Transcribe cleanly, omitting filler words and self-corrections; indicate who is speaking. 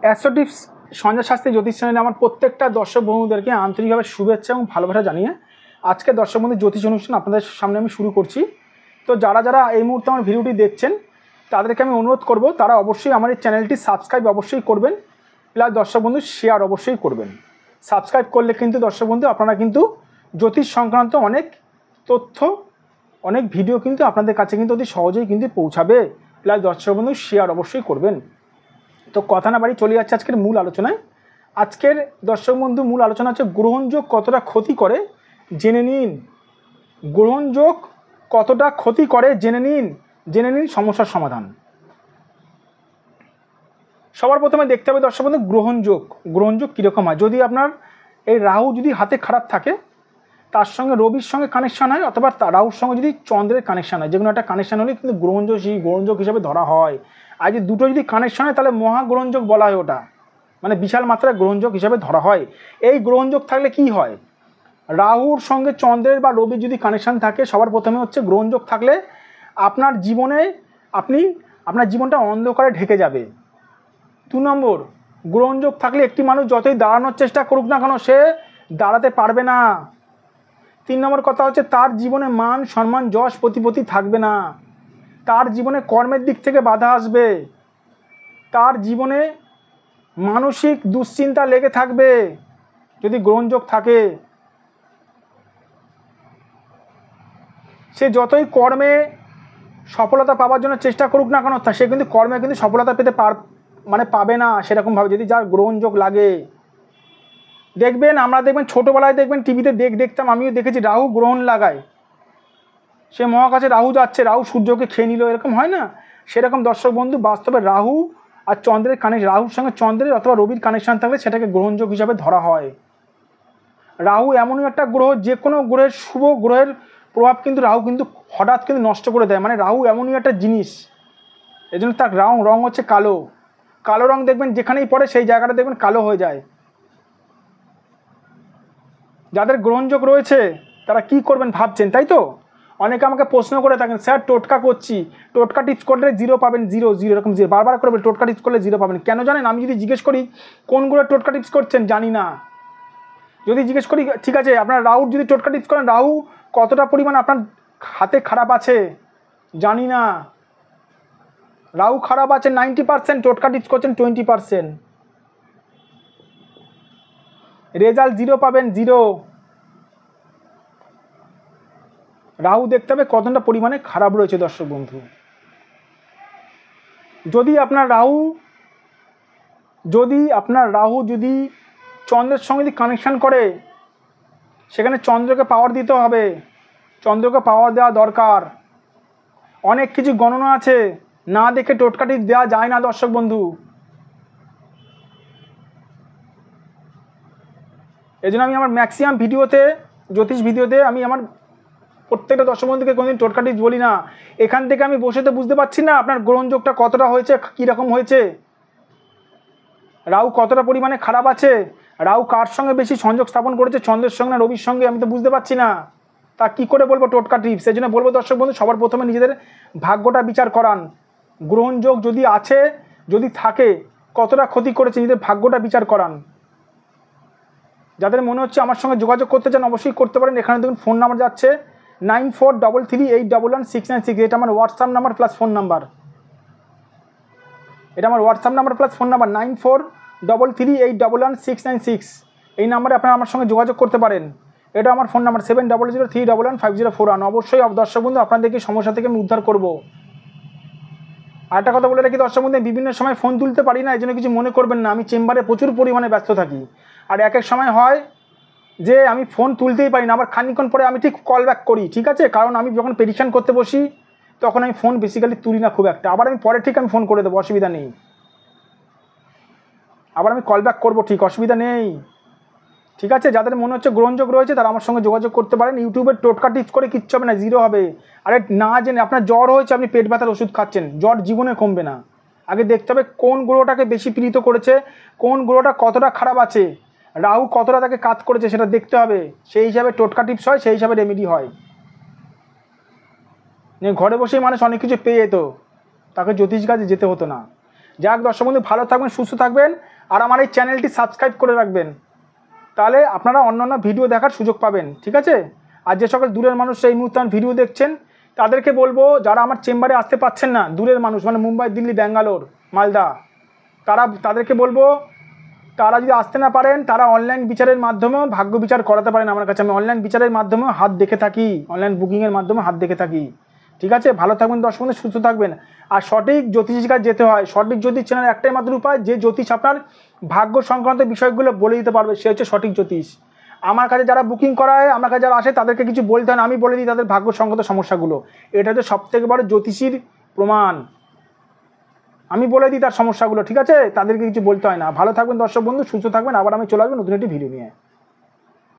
Speaker 1: Astro tips Sanjay Shastri জ্যোতিষ চ্যানেলে আমার প্রত্যেকটা দর্শক বন্ধুদেরকে আন্তরিকভাবে শুভেচ্ছা এবং ভালোবাসা জানিয়ে আজকে দর্শক বন্ধু জ্যোতিষ অনুষ্ঠান আপনাদের সামনে আমি শুরু করছি। তো যারা যারা এই মুহূর্তে আমার ভিডিওটি দেখছেন তাদেরকে আমি অনুরোধ করব তারা অবশ্যই আমার এই চ্যানেলটি সাবস্ক্রাইব অবশ্যই করবেন, প্লাস দর্শক বন্ধু শেয়ার অবশ্যই করবেন। সাবস্ক্রাইব করলে কিন্তু দর্শক বন্ধু আপনারা কিন্তু জ্যোতিষ সংক্রান্ত অনেক তথ্য অনেক ভিডিও কিন্তু আপনাদের কাছে কিন্তু অতি সহজেই কিন্তু পৌঁছাবে, প্লাস দর্শক বন্ধু শেয়ার অবশ্যই করবেন। তো কথা না বাড়ি চলে যাচ্ছে আজকের মূল আলোচনায়। আজকের দর্শক বন্ধু মূল আলোচনা হচ্ছে গ্রহণযোগ কতটা ক্ষতি করে জেনে নিন। গ্রহণযোগ কতটা ক্ষতি করে জেনে নিন সমস্যার সমাধান। সবার প্রথমে দেখতে হবে দর্শক বন্ধু গ্রহণযোগ কীরকম হয়। যদি আপনার এই রাহু যদি হাতে খারাপ থাকে, তার সঙ্গে রবির সঙ্গে কানেকশান হয়, অথবা রাহুর সঙ্গে যদি চন্দ্রের কানেকশান হয়, যে কোনো একটা কানেকশান হলে কিন্তু গ্রহণযোগ হিসাবে ধরা হয়। আর যদি দুটো যদি কানেকশান হয় তাহলে মহাগ্রহণযোগ বলা হয়, ওটা মানে বিশাল মাত্রায় গ্রহণযোগ হিসাবে ধরা হয়। এই গ্রহণযোগ থাকলে কি হয়, রাহুর সঙ্গে চন্দ্রের বা রবির যদি কানেকশান থাকে, সবার প্রথমে হচ্ছে গ্রহণযোগ থাকলে আপনার জীবনে আপনার জীবনটা অন্ধকারে ঢেকে যাবে। 2 নম্বর, গ্রহণযোগ থাকলে একটি মানুষ যতই দাঁড়ানোর চেষ্টা করুক না কেন সে দাঁড়াতে পারবে না। 3 নম্বর কথা হচ্ছে তার জীবনে মান সম্মান যশ প্রতিপত্তি থাকবে না, তার জীবনে কর্মের দিক থেকে বাধা আসবে, তার জীবনে মানসিক দুশ্চিন্তা লেগে থাকবে যদি গ্রহণযোগ থাকে। সে যতই কর্মে সফলতা পাওয়ার জন্য চেষ্টা করুক না কেন সে কিন্তু কর্মে কিন্তু সফলতা পেতে পাবে না সেরকমভাবে, যদি যার গ্রহণযোগ লাগে। দেখবেন ছোটোবেলায় দেখবেন টিভিতে দেখতাম, আমিও দেখেছি, রাহু গ্রহণ লাগায়, সে মহাকাশে রাহু যাচ্ছে, রাহু সূর্যকে খেয়ে নিল, এরকম হয় না? সেরকম দর্শক বন্ধু বাস্তবে রাহু আর চন্দ্রের রাহুর সঙ্গে চন্দ্রের অথবা রবির কানেকশান থাকলে সেটাকে গ্রহণযোগ হিসাবে ধরা হয়। রাহু এমনই একটা গ্রহ, যে কোনো গ্রহের শুভ গ্রহের প্রভাব কিন্তু রাহু কিন্তু হঠাৎ কিন্তু নষ্ট করে দেয়। মানে রাহু এমনই একটা জিনিস, এই জন্য তার রং হচ্ছে কালো রং। দেখবেন যেখানেই পড়ে সেই জায়গাটা দেখবেন কালো হয়ে যায়। যাদের গ্রহণযোগ রয়েছে তারা কি করবেন ভাবছেন, তাই তো? অনেকে আমাকে প্রশ্ন করে থাকেন, স্যার টোটকা করছি, টোটকা টিপস করলে 0 পাবেন, 0 এরকম 0 বারবার করে টোটকা টিপস করলে 0 পাবেন। কেন জানেন? আমি যদি জিজ্ঞেস করি কোন গ্রহের টোটকা টিপস করছেন, জানি না। যদি জিজ্ঞেস করি ঠিক আছে আপনার রাহুর যদি টোটকা টিপস করেন, রাহু কতটা পরিমাণ আপনার হাতে খারাপ আছে, জানি না। রাহু খারাপ আছে 90%, টোটকা টিপস করছেন 20%, রেজাল্ট 0 পাবেন, 0। রাহু দেখতে হবে কতটা পরিমাণে খারাপ রয়েছে দর্শক বন্ধু। যদি আপনার রাহু যদি চন্দ্রের সঙ্গে যদি কানেকশান করে, সেখানে চন্দ্রকে পাওয়ার দিতে হবে, চন্দ্রকে পাওয়ার দেওয়া দরকার। অনেক কিছু গণনা আছে, না দেখে টোটকাটি দেওয়া যায় না দর্শক বন্ধু। এই জন্য আমি আমার ম্যাক্সিমাম ভিডিওতে, জ্যোতিষ ভিডিওতে আমি আমার প্রত্যেকটা দর্শক বন্ধুকে কোনোদিন টোটকা টিপস বলি না। এখান থেকে আমি বসে তো বুঝতে পারছি না আপনার গ্রহণযোগটা কতটা হয়েছে, কীরকম হয়েছে, রাহু কতটা পরিমাণে খারাপ আছে, রাহু কার সঙ্গে বেশি সংযোগ স্থাপন করেছে, চন্দ্রের সঙ্গে না রবির সঙ্গে, আমি তো বুঝতে পারছি না। তা কী করে বলবো টোটকা টিপস? এই জন্য বলবো দর্শক বন্ধু সবার প্রথমে নিজেদের ভাগ্যটা বিচার করান। গ্রহণযোগ যদি আছে, যদি থাকে, কতটা ক্ষতি করেছে নিজেদের ভাগ্যটা বিচার করান। যাদের মনে হচ্ছে আমার সঙ্গে যোগাযোগ করতে চান অবশ্যই করতে পারেন। এখানে দেখুন ফোন নাম্বার যাচ্ছে 9433811696, এটা আমার WhatsApp number plus phone number. এটা আমার WhatsApp number plus phone number 9433811696। এই নাম্বারে আপনারা আমার সঙ্গে যোগাযোগ করতে পারেন। এটা আমার ফোন নাম্বার 7003115041। অবশ্যই দর্শক বন্ধু আপনাদেরকে সমস্যা থেকে আমি উদ্ধার করবো। আর একটা কথা বলে রাখি দর্শক বন্ধু, বিভিন্ন সময় ফোন তুলতে পারি না, এই জন্য কিছু মনে করবেন না। আমি চেম্বারে প্রচুর পরিমাণে ব্যস্ত থাকি, আর এক সময় হয় যে আমি ফোন তুলতেই পারি না, আবার খানিকক্ষণ পরে আমি ঠিক কল ব্যাক করি, ঠিক আছে? কারণ আমি যখন প্রেডিকশন করতে বসি তখন আমি ফোন বেসিক্যালি তুলি না খুব একটা, আবার আমি পরে ঠিক আমি ফোন করে দেবো, অসুবিধা নেই। আবার আমি কল ব্যাক করবো, ঠিক অসুবিধা নেই, ঠিক আছে? যাদের মনে হচ্ছে গ্রহণযোগ রয়েছে তারা আমার সঙ্গে যোগাযোগ করতে পারেন। ইউটিউবের টোটকা টিপস করে কিচ্ছু হবে না, 0 হবে। আরে না জেনে আপনার জ্বর হয়েছে, আপনি পেট ব্যথার ওষুধ খাচ্ছেন, জ্বর জীবনে কমবে না। আগে দেখতে হবে কোন গ্রহটাকে বেশি পীড়িত করেছে, কোন গ্রহটা কতটা খারাপ আছে, রাহু কতটা তাকে কাজ করেছে সেটা দেখতে হবে। সেই হিসাবে টোটকা টিপস হয়, সেই হিসাবে রেমেডি হয়। ঘরে বসেই মানুষ অনেক কিছু পেয়ে যেত, তাকে জ্যোতিষ কাজে যেতে হতো না। যাক দর্শক বন্ধু, ভালো থাকবেন, সুস্থ থাকবেন, আর আমার এই চ্যানেলটি সাবস্ক্রাইব করে রাখবেন, তাহলে আপনারা অন্যান্য ভিডিও দেখার সুযোগ পাবেন, ঠিক আছে? আর যে সকল দূরের মানুষ এই মুহূর্তে আমার ভিডিও দেখছেন তাদেরকে বলবো, যারা আমার চেম্বারে আসতে পারছেন না, দূরের মানুষ মানে মুম্বাই, দিল্লি, ব্যাঙ্গালোর, মালদা, তাদেরকে বলবো তারা যদি আসতে না পারেন তারা অনলাইন বিচারের মাধ্যমেও ভাগ্য বিচার করাতে পারেন আমার কাছে। আমি অনলাইন বিচারের মাধ্যমেও হাত দেখে থাকি, অনলাইন বুকিংয়ের মাধ্যমে হাত দেখে থাকি, ঠিক আছে? ভালো থাকবেন দর্শক বন্ধু, সুস্থ থাকবেন। আর সঠিক জ্যোতিষীর কাছে যেতে হয়। সঠিক জ্যোতিষ চেনার একটাই মাত্র উপায়, যে জ্যোতিষ আপনার ভাগ্য সংক্রান্ত বিষয়গুলো বলে দিতে পারবে, সে হচ্ছে সঠিক জ্যোতিষ। আমার কাছে যারা বুকিং করায়, আমার কাছে যারা আসে, তাদেরকে কিছু বলতে হয় না, আমি বলে দিই তাদের ভাগ্য সংক্রান্ত সমস্যাগুলো। এটা হচ্ছে সবথেকে বড় জ্যোতিষীর প্রমাণ, আমি বলে দিই তার সমস্যাগুলো, ঠিক আছে? তাদেরকে কিছু বলতে হয় না। ভালো থাকবেন দর্শক বন্ধু, সুস্থ থাকবেন, আবার আমি চলে আসবো নতুন একটি ভিডিও নিয়ে।